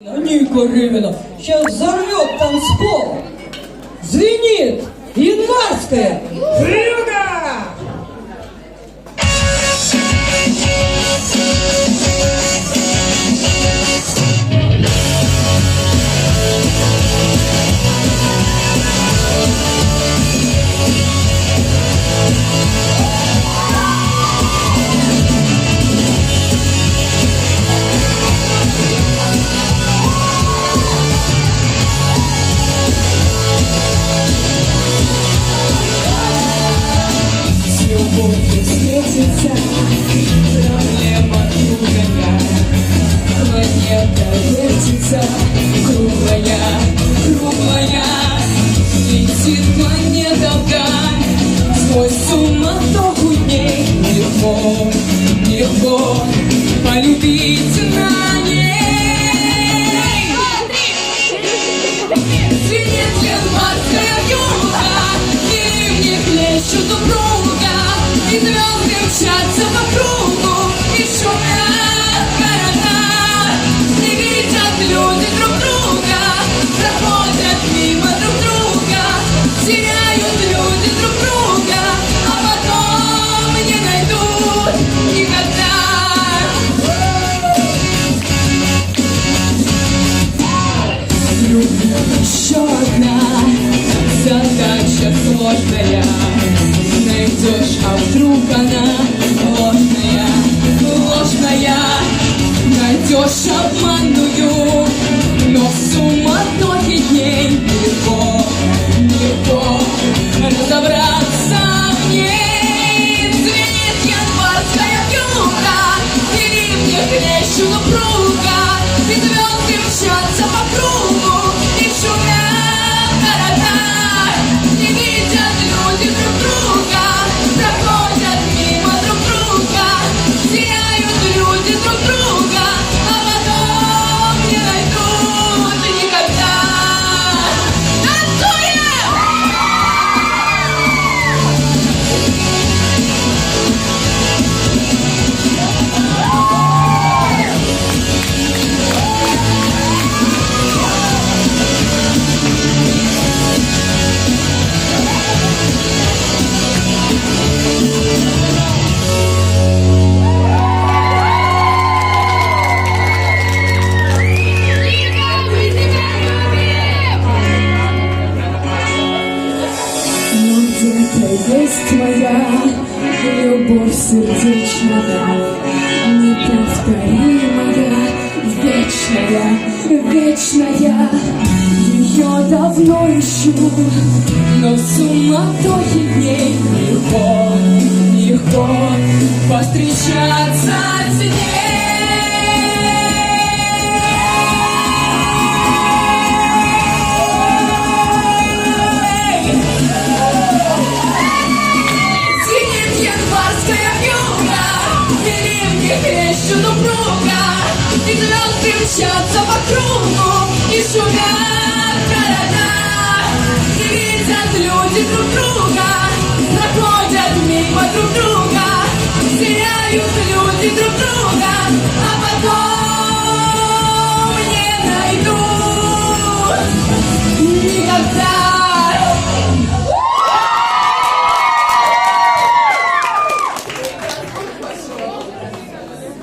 Ника Ревина сейчас взорвет танцпол. Звенит январская фрюга! Светится проблема другая, планета вертится, круглая, летит планета вдаль, сквозь суматоху дней легко полюбить на ней. Звенит январская вьюга, деревни плещут упруга, и звезды мчатся по кругу, и шумят города. Не видят люди друг друга, проходят мимо друг друга, теряют люди друг друга, а потом не найдут никогда. Еще одна задача сложная. Найдешь, а вдруг она ложная, найдешь обманную, но в суматохе ей легко разобраться в ней. Звенит январская вьюга, деревья плещут упруга, и звезды мчатся по кругу, и шумят города. Не видят люди друг друга, проходят мимо друг друга, теряют люди друг друга, а потом не найдут никогда. Танцуем! Есть твоя любовь сердечная, неповторимая, вечная. Ее давно ищу, но в суматохе дней легко повстречаться с ней. Плещут упруга, и звезды мчатся по кругу, и шумят города. Не видят люди друг друга, проходят мимо друг друга, теряют люди друг друга, а потом не найдут никогда.